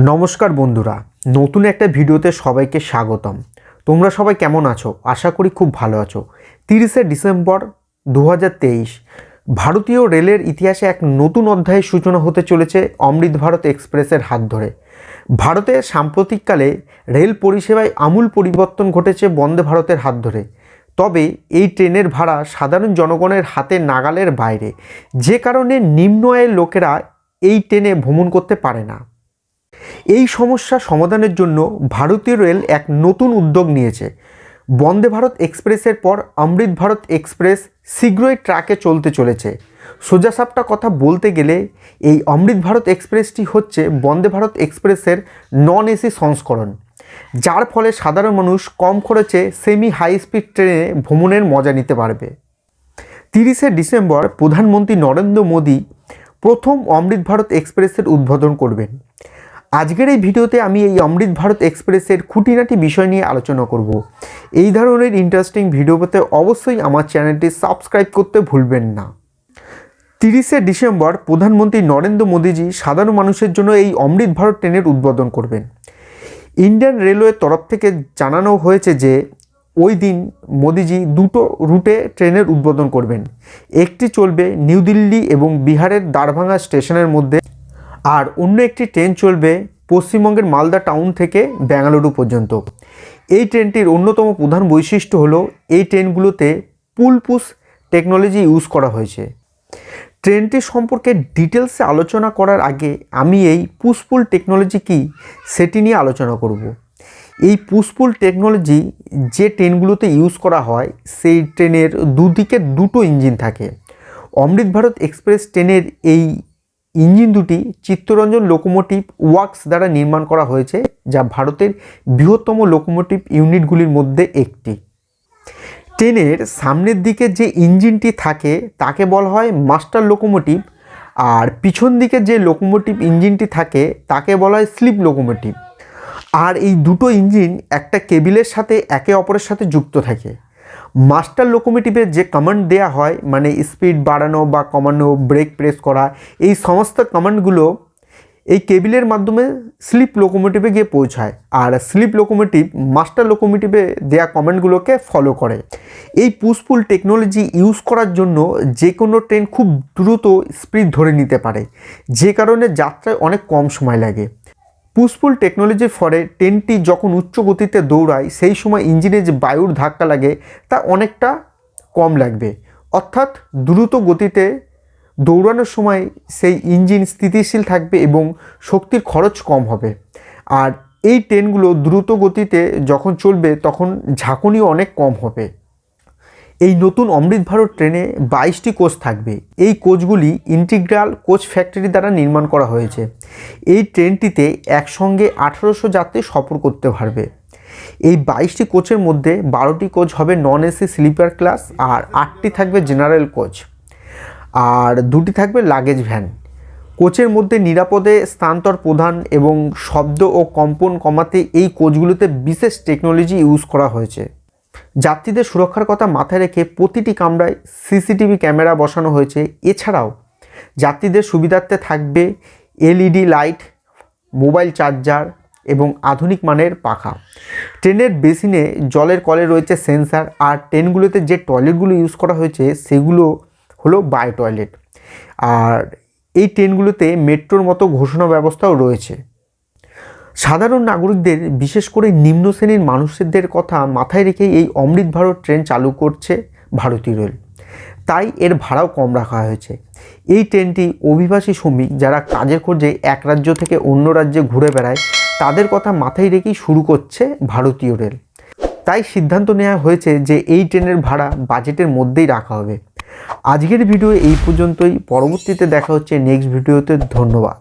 নমস্কার বন্ধুরা, নতুন একটা ভিডিওতে সবাইকে স্বাগতম। তোমরা সবাই কেমন আছো? আশা করি খুব ভালো আছো। 30শে ডিসেম্বর 2023 ভারতীয় রেলের ইতিহাসে এক নতুন অধ্যায়ের সূচনা হতে চলেছে অমৃত ভারত এক্সপ্রেসের হাত ধরে। ভারতে সাম্প্রতিককালে রেল পরিষেবায় আমূল পরিবর্তন ঘটেছে বন্দে ভারতের হাত ধরে। তবে এই ট্রেনের ভাড়া সাধারণ জনগণের হাতে নাগালের বাইরে, যে কারণে নিম্ন আয়ের লোকেরা এই ট্রেনে ভ্রমণ করতে পারে না। এই সমস্যা সমাধানের জন্য ভারতীয় রেল এক নতুন উদ্যোগ নিয়েছে। বন্দে ভারত এক্সপ্রেসের পর অমৃত ভারত এক্সপ্রেস শীঘ্রই ট্র্যাকে চলতে চলেছে। সোজাসাপটা কথা বলতে গেলে এই অমৃত ভারত এক্সপ্রেসটি হচ্ছে বন্দে ভারত এক্সপ্রেসের নন এসি সংস্করণ, যার ফলে সাধারণ মানুষ কম খরচে সেমি হাই স্পিড ট্রেনে ভ্রমণের মজা নিতে পারবে। 30শে ডিসেম্বর প্রধানমন্ত্রী নরেন্দ্র মোদী প্রথম অমৃত ভারত এক্সপ্রেসের উদ্বোধন করবেন। আজকের এই ভিডিওতে আমি এই অমৃত ভারত এক্সপ্রেসের খুঁটিনাটি বিষয় নিয়ে আলোচনা করব। এই ধরনের ইন্টারেস্টিং ভিডিও পেতে অবশ্যই আমার চ্যানেলটি সাবস্ক্রাইব করতে ভুলবেন না। 30শে ডিসেম্বর প্রধানমন্ত্রী নরেন্দ্র মোদীজি সাধারণ মানুষের জন্য এই অমৃত ভারত ট্রেনের উদ্বোধন করবেন। ইন্ডিয়ান রেলওয়ের তরফ থেকে জানানো হয়েছে যে ওই দিন মোদীজি দুটো রুটে ট্রেনের উদ্বোধন করবেন। একটি চলবে নিউ দিল্লি এবং বিহারের দারভাঙ্গা স্টেশনের মধ্যে, আর অন্য একটি ট্রেন চলবে পশ্চিমবঙ্গের মালদা টাউন থেকে বেঙ্গালুরু পর্যন্ত। এই ট্রেনটির অন্যতম প্রধান বৈশিষ্ট্য হলো এই ট্রেনগুলোতে পুল পুশ টেকনোলজি ইউজ করা হয়েছে। ট্রেনটি সম্পর্কে ডিটেলসে আলোচনা করার আগে আমি এই পুশ পুল টেকনোলজি কী সেটি নিয়ে আলোচনা করব। এই পুশ পুল টেকনোলজি যে ট্রেনগুলোতে ইউজ করা হয় সেই ট্রেনের দুদিকে দুটো ইঞ্জিন থাকে। অমৃত ভারত এক্সপ্রেস ট্রেনের এই ইঞ্জিন দুটি চিত্তরঞ্জন লোকোমোটিভ ওয়ার্কস দ্বারা নির্মাণ করা হয়েছে, যা ভারতের বৃহত্তম লোকোমোটিভ ইউনিটগুলির মধ্যে একটি। ট্রেনের সামনের দিকে যে ইঞ্জিনটি থাকে তাকে বলা হয় মাস্টার লোকোমোটিভ, আর পিছন দিকে যে লোকোমোটিভ ইঞ্জিনটি থাকে তাকে বলা হয় স্লিপ লোকোমোটিভ। আর এই দুটো ইঞ্জিন একটা কেবিলের সাথে একে অপরের সাথে যুক্ত থাকে। মাস্টার লোকোমোটিভে যে কমান্ড দেয়া হয়, মানে স্পিড বাড়ানো বা কমানো, ব্রেক প্রেস করা, এই সমস্ত কমান্ডগুলো এই কেবিলের মাধ্যমে স্লিপ লোকোমোটিভে গিয়ে পৌঁছায়, আর স্লিপ লোকোমোটিভ মাস্টার লোকোমোটিভে দেয়া কমান্ডগুলোকে ফলো করে। এই পুশ পুল টেকনোলজি ইউজ করার জন্য যে কোনো ট্রেন খুব দ্রুত স্পিড ধরে নিতে পারে, যে কারণে যাত্রায় অনেক কম সময় লাগে। পুশ পুল টেকনোলজির ফলে ট্রেনটি যখন উচ্চ গতিতে দৌড়ায় সেই সময় ইঞ্জিনে যে বায়ুর ধাক্কা লাগে তা অনেকটা কম লাগবে, অর্থাৎ দ্রুত গতিতে দৌড়ানোর সময় সেই ইঞ্জিন স্থিতিশীল থাকবে এবং শক্তির খরচ কম হবে। আর এই ট্রেনগুলো দ্রুত গতিতে যখন চলবে তখন ঝাঁকুনিও অনেক কম হবে। এই নতুন অমৃত ভারত ট্রেনে 22টি কোচ থাকবে। এই কোচগুলি ইন্টিগ্রাল কোচ ফ্যাক্টরি দ্বারা নির্মাণ করা হয়েছে। এই ট্রেনটিতে একসঙ্গে 1800 যাত্রী সফর করতে পারবে। এই 22টি কোচের মধ্যে 12টি কোচ হবে নন এসি স্লিপার ক্লাস, আর 8টি থাকবে জেনারেল কোচ, আর 2টি থাকবে লাগেজ ভ্যান। কোচের মধ্যে নিরাপদে স্থানান্তর প্রদান এবং শব্দ ও কম্পন কমাতে এই কোচগুলোতে বিশেষ টেকনোলজি ইউজ করা হয়েছে। যাত্রীদের সুরক্ষার কথা মাথায় রেখে প্রতিটি কামরায় সিসিটিভি ক্যামেরা বসানো হয়েছে। এছাড়াও যাত্রীদের সুবিধার্থে থাকবে এলইডি লাইট, মোবাইল চার্জার এবং আধুনিক মানের পাখা। ট্রেনের বেসিনে জলের কলে রয়েছে সেন্সার, আর ট্রেনগুলোতে যে টয়লেটগুলো ইউজ করা হয়েছে সেগুলো হলো বায়ো টয়লেট। আর এই ট্রেনগুলোতে মেট্রোর মতো ঘোষণা ব্যবস্থাও রয়েছে। সাধারণ নাগরিকদের, বিশেষ করে নিম্ন শ্রেণীর মানুষদের কথা মাথায় রেখে এই অমৃত ভারত ট্রেন চালু করছে ভারতীয় রেল, তাই এর ভাড়াও কম রাখা হয়েছে। এই ট্রেনটি অভিবাসী শ্রমিক যারা কাজের খোঁজে এক রাজ্য থেকে অন্য রাজ্যে ঘুরে বেড়ায় তাদের কথা মাথায় রেখেই শুরু করছে ভারতীয় রেল। তাই সিদ্ধান্ত নেওয়া হয়েছে যে এই ট্রেনের ভাড়া বাজেটের মধ্যেই রাখা হবে। আজকের ভিডিও এই পর্যন্তই। পরবর্তীতে দেখা হচ্ছে নেক্সট ভিডিওতে। ধন্যবাদ।